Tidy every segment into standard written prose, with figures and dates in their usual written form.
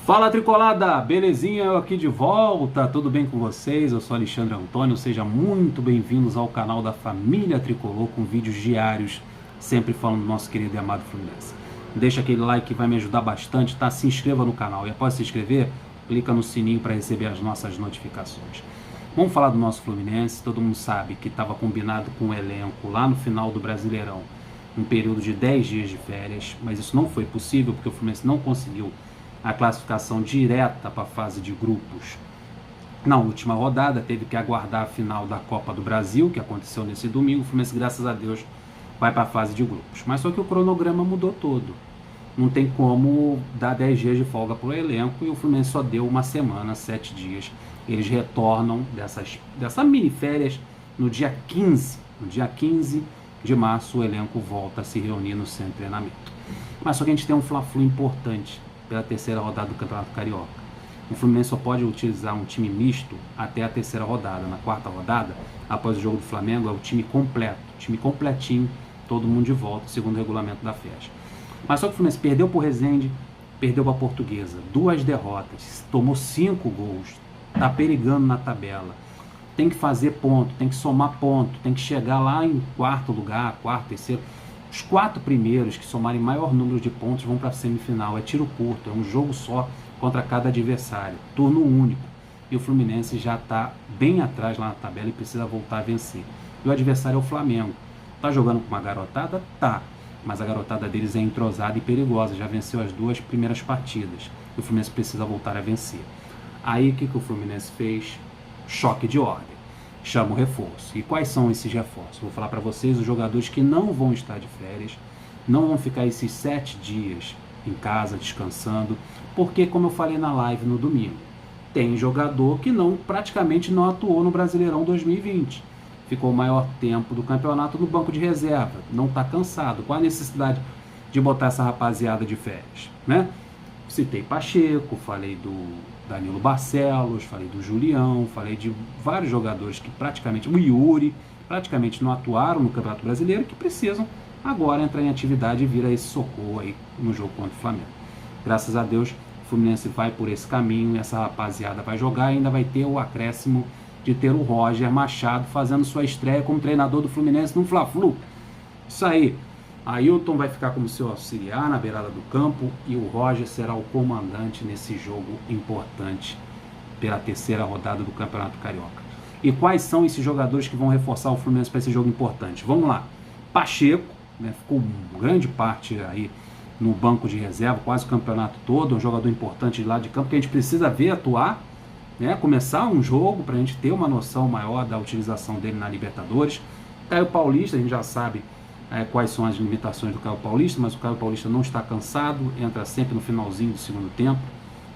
Fala Tricolada, belezinha? Eu aqui de volta, tudo bem com vocês? Eu sou Alexandre Antônio, sejam muito bem-vindos ao canal da Família Tricolor com vídeos diários, sempre falando do nosso querido e amado Fluminense. Deixa aquele like que vai me ajudar bastante, tá? Se inscreva no canal e após se inscrever, clica no sininho para receber as nossas notificações. Vamos falar do nosso Fluminense, todo mundo sabe que estava combinado com o elenco lá no final do Brasileirão, um período de 10 dias de férias, mas isso não foi possível porque o Fluminense não conseguiu a classificação direta para a fase de grupos. Na última rodada, teve que aguardar a final da Copa do Brasil, que aconteceu nesse domingo. O Fluminense, graças a Deus, vai para a fase de grupos. Mas só que o cronograma mudou todo. Não tem como dar 10 dias de folga para o elenco e o Fluminense só deu uma semana, 7 dias. Eles retornam dessa mini férias no dia 15. No dia 15 de março, o elenco volta a se reunir no centro de treinamento. Mas só que a gente tem um Fla-Flu importante pela terceira rodada do Campeonato Carioca. O Fluminense só pode utilizar um time misto até a terceira rodada. Na quarta rodada, após o jogo do Flamengo, é o time completo, time completinho, todo mundo de volta, segundo o regulamento da FES. Mas só que o Fluminense perdeu para o Resende, perdeu para a Portuguesa, 2 derrotas, tomou 5 gols, está perigando na tabela. Tem que fazer ponto, tem que somar ponto, tem que chegar lá em quarto lugar, quarto, terceiro. Os 4 primeiros que somarem maior número de pontos vão para a semifinal. É tiro curto, é um jogo só contra cada adversário, turno único. E o Fluminense já está bem atrás lá na tabela e precisa voltar a vencer. E o adversário é o Flamengo. Tá jogando com uma garotada? Tá. Mas a garotada deles é entrosada e perigosa. Já venceu as 2 primeiras partidas. E o Fluminense precisa voltar a vencer. Aí o que o Fluminense fez? Choque de ordem. Chama o reforço. E quais são esses reforços? Vou falar para vocês os jogadores que não vão estar de férias, não vão ficar esses 7 dias em casa descansando, porque como eu falei na live no domingo, tem jogador que praticamente não atuou no Brasileirão 2020. Ficou o maior tempo do campeonato no banco de reserva, não está cansado. Qual a necessidade de botar essa rapaziada de férias, né? Citei Pacheco, falei do Danilo Barcelos, falei do Julião, falei de vários jogadores que praticamente, o Yuri, praticamente não atuaram no Campeonato Brasileiro, que precisam agora entrar em atividade e vir a esse socorro aí no jogo contra o Flamengo. Graças a Deus, o Fluminense vai por esse caminho, essa rapaziada vai jogar e ainda vai ter o acréscimo de ter o Roger Machado fazendo sua estreia como treinador do Fluminense no Fla-Flu. Isso aí. Ailton vai ficar como seu auxiliar na beirada do campo e o Roger será o comandante nesse jogo importante pela terceira rodada do Campeonato Carioca. E quais são esses jogadores que vão reforçar o Fluminense para esse jogo importante? Vamos lá. Pacheco, né, ficou grande parte aí no banco de reserva, quase o campeonato todo, um jogador importante de lado de campo que a gente precisa ver atuar, né, começar um jogo para a gente ter uma noção maior da utilização dele na Libertadores. Caio Paulista, a gente já sabe quais são as limitações do Caio Paulista, mas o Caio Paulista não está cansado, entra sempre no finalzinho do segundo tempo,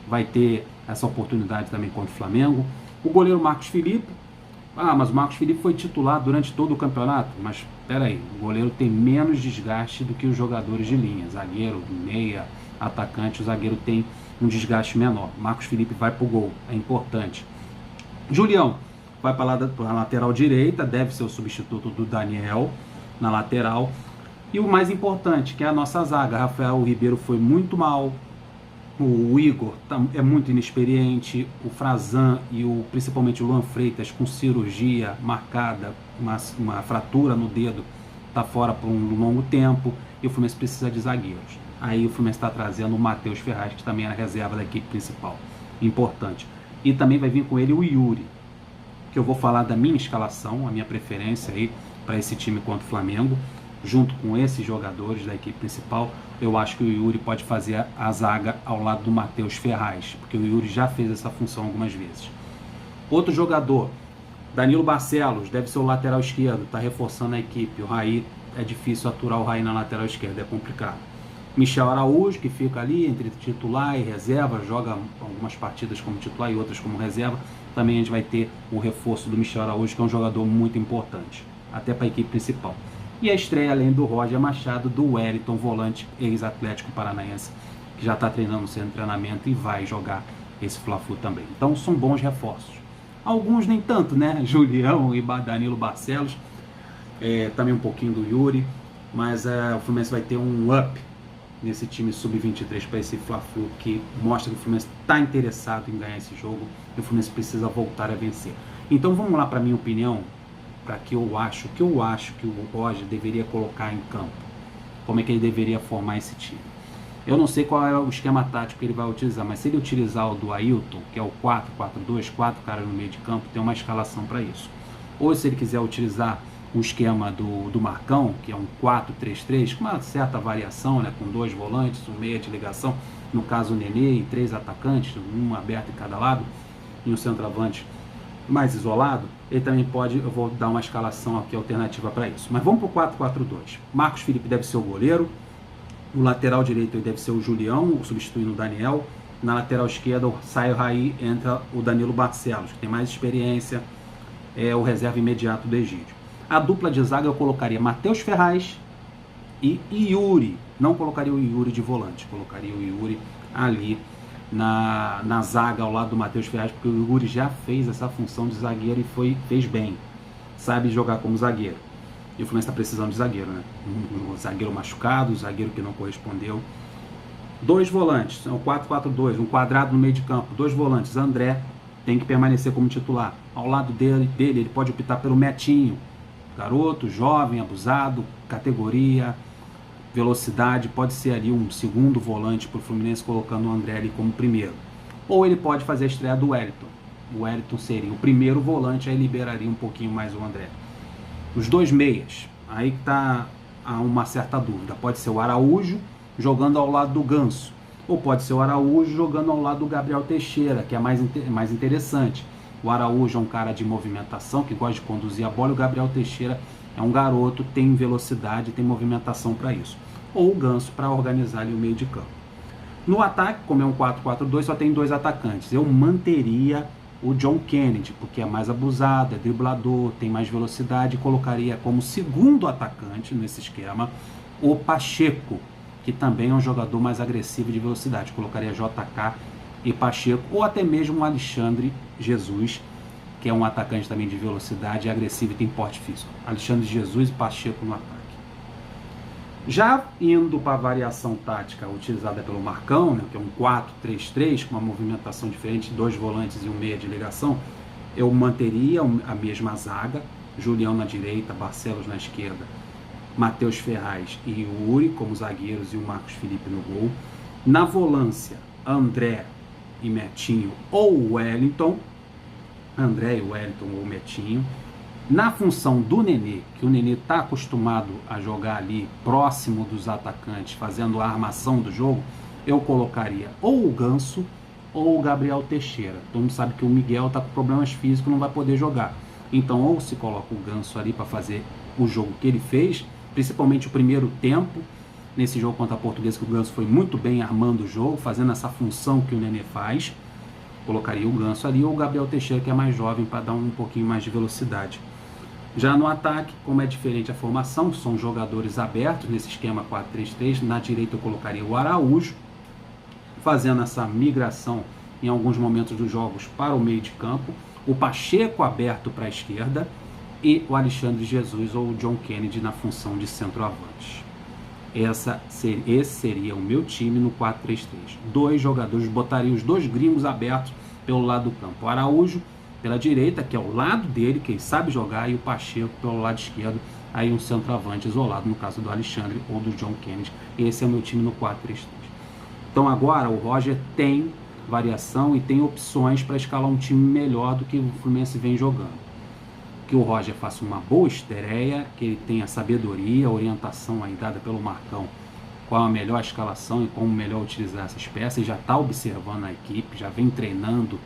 vai ter essa oportunidade também contra o Flamengo. O goleiro Marcos Felipe, mas o Marcos Felipe foi titular durante todo o campeonato, mas peraí, o goleiro tem menos desgaste do que os jogadores de linha, zagueiro, meia, atacante, o zagueiro tem um desgaste menor. Marcos Felipe vai pro gol, é importante. Julião vai para a lateral direita, deve ser o substituto do Daniel na lateral. E o mais importante, que é a nossa zaga. Rafael Ribeiro foi muito mal, o Igor é muito inexperiente, o Frazan e principalmente o Luan Freitas com cirurgia marcada, uma fratura no dedo, está fora por um longo tempo, e o Fluminense precisa de zagueiros. Aí o Fluminense está trazendo o Matheus Ferraz, que também é a reserva da equipe principal, importante. E também vai vir com ele o Yuri, que eu vou falar da minha escalação, a minha preferência aí para esse time contra o Flamengo, junto com esses jogadores da equipe principal. Eu acho que o Yuri pode fazer a zaga ao lado do Matheus Ferraz, porque o Yuri já fez essa função algumas vezes. Outro jogador, Danilo Barcelos, deve ser o lateral esquerdo, está reforçando a equipe. O Raí, é difícil aturar o Raí na lateral esquerda, é complicado. Michel Araújo, que fica ali entre titular e reserva, joga algumas partidas como titular e outras como reserva. Também a gente vai ter o reforço do Michel Araújo, que é um jogador muito importante, até para a equipe principal. E a estreia, além do Roger Machado, do Wellington, volante ex-Atlético Paranaense, que já está treinando no centro de treinamento e vai jogar esse Fla-Flu também. Então são bons reforços. Alguns nem tanto, né? Julião e Danilo Barcelos, também um pouquinho do Yuri, mas o Fluminense vai ter um up nesse time sub-23 para esse Fla-Flu, que mostra que o Fluminense está interessado em ganhar esse jogo e o Fluminense precisa voltar a vencer. Então vamos lá para a minha opinião, para que eu acho que o Roger deveria colocar em campo, como é que ele deveria formar esse time. Eu não sei qual é o esquema tático que ele vai utilizar, mas se ele utilizar o do Ailton, que é o 4-4-2, 4 caras no meio de campo, tem uma escalação para isso. Ou se ele quiser utilizar o esquema do Marcão, que é um 4-3-3, com uma certa variação, né, com 2 volantes, um meia de ligação, no caso o Nenê, e 3 atacantes, um aberto em cada lado, e um centroavante mais isolado, ele também pode, eu vou dar uma escalação aqui alternativa para isso. Mas vamos para o 4-4-2. Marcos Felipe deve ser o goleiro, o lateral direito deve ser o Julião, substituindo o Daniel, na lateral esquerda sai o Raí, entra o Danilo Barcelos, que tem mais experiência, é o reserva imediato do Egídio. A dupla de zaga eu colocaria Matheus Ferraz e Yuri, não colocaria o Yuri de volante, colocaria o Yuri ali na zaga ao lado do Matheus Ferraz, porque o Yuri já fez essa função de zagueiro e fez bem, sabe jogar como zagueiro. E o Fluminense está precisando de zagueiro, né? Um zagueiro machucado, um zagueiro que não correspondeu. 2 volantes, é o 4-4-2, um quadrado no meio de campo, 2 volantes. André tem que permanecer como titular. Ao lado dele ele pode optar pelo Metinho, garoto, jovem, abusado, categoria, velocidade, pode ser ali um segundo volante para o Fluminense, colocando o André ali como primeiro. Ou ele pode fazer a estreia do Wellington. O Wellington seria o primeiro volante, aí liberaria um pouquinho mais o André. Os 2 meias, aí está uma certa dúvida. Pode ser o Araújo jogando ao lado do Ganso, ou pode ser o Araújo jogando ao lado do Gabriel Teixeira, que é mais interessante. O Araújo é um cara de movimentação, que gosta de conduzir a bola, e o Gabriel Teixeira é um garoto, tem velocidade, tem movimentação para isso. Ou o Ganso para organizar ali o meio de campo. No ataque, como é um 4-4-2, só tem 2 atacantes. Eu manteria o John Kennedy, porque é mais abusado, é driblador, tem mais velocidade, e colocaria como segundo atacante nesse esquema o Pacheco, que também é um jogador mais agressivo de velocidade. Colocaria JK e Pacheco, ou até mesmo o Alexandre Jesus, que é um atacante também de velocidade, agressivo e tem porte físico. Alexandre Jesus e Pacheco no ataque. Já indo para a variação tática utilizada pelo Marcão, né, que é um 4-3-3, com uma movimentação diferente, 2 volantes e um meia de ligação, eu manteria a mesma zaga, Julião na direita, Barcelos na esquerda, Matheus Ferraz e Yuri como zagueiros e o Marcos Felipe no gol. Na volância, André e Metinho ou Wellington, André e Wellington ou Metinho. Na função do Nenê, que o Nenê está acostumado a jogar ali próximo dos atacantes, fazendo a armação do jogo, eu colocaria ou o Ganso ou o Gabriel Teixeira. Todo mundo sabe que o Miguel está com problemas físicos, não vai poder jogar. Então ou se coloca o Ganso ali para fazer o jogo que ele fez, principalmente o primeiro tempo, nesse jogo contra a Portuguesa, que o Ganso foi muito bem armando o jogo, fazendo essa função que o Nenê faz. Colocaria o Ganso ali ou o Gabriel Teixeira, que é mais jovem, para dar um pouquinho mais de velocidade. Já no ataque, como é diferente a formação, são jogadores abertos nesse esquema 4-3-3. Na direita eu colocaria o Araújo, fazendo essa migração em alguns momentos dos jogos para o meio de campo. O Pacheco aberto para a esquerda e o Alexandre Jesus ou o John Kennedy na função de centroavante. Esse seria o meu time no 4-3-3. 2 jogadores, botaria os 2 gringos abertos pelo lado do campo. O Araújo pela direita, que é o lado dele, que ele sabe jogar, e o Pacheco pelo lado esquerdo, aí um centroavante isolado, no caso do Alexandre ou do John Kennedy. Esse é o meu time no 4-3-3. Então agora o Roger tem variação e tem opções para escalar um time melhor do que o Fluminense vem jogando. Que o Roger faça uma boa estreia, que ele tenha sabedoria, orientação aí dada pelo Marcão, qual a melhor escalação e como melhor utilizar essas peças. Já está observando a equipe, já vem treinando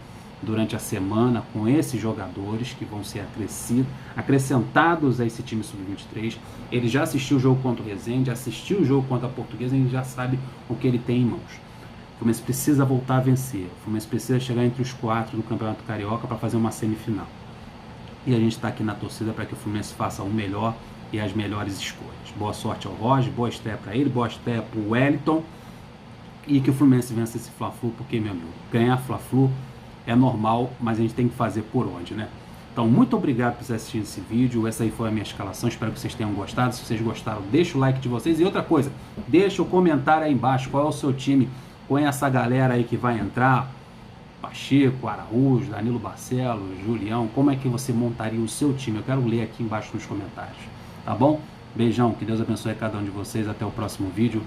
durante a semana com esses jogadores que vão ser acrescentados a esse time sub-23. Ele já assistiu o jogo contra o Resende, assistiu o jogo contra a Portuguesa, ele já sabe o que ele tem em mãos. O Fluminense precisa voltar a vencer, o Fluminense precisa chegar entre os 4 do Campeonato Carioca para fazer uma semifinal. E a gente está aqui na torcida para que o Fluminense faça o melhor e as melhores escolhas. Boa sorte ao Roger, boa estreia para ele, boa estreia para o Wellington, e que o Fluminense vença esse Fla-Flu, porque, meu amigo, ganhar Fla-Flu é normal, mas a gente tem que fazer por onde, né? Então, muito obrigado por assistir esse vídeo. Essa aí foi a minha escalação. Espero que vocês tenham gostado. Se vocês gostaram, deixa o like de vocês. E outra coisa, deixa o comentário aí embaixo. Qual é o seu time com essa galera aí que vai entrar? Pacheco, Araújo, Danilo Barcelos, Julião. Como é que você montaria o seu time? Eu quero ler aqui embaixo nos comentários. Tá bom? Beijão. Que Deus abençoe cada um de vocês. Até o próximo vídeo.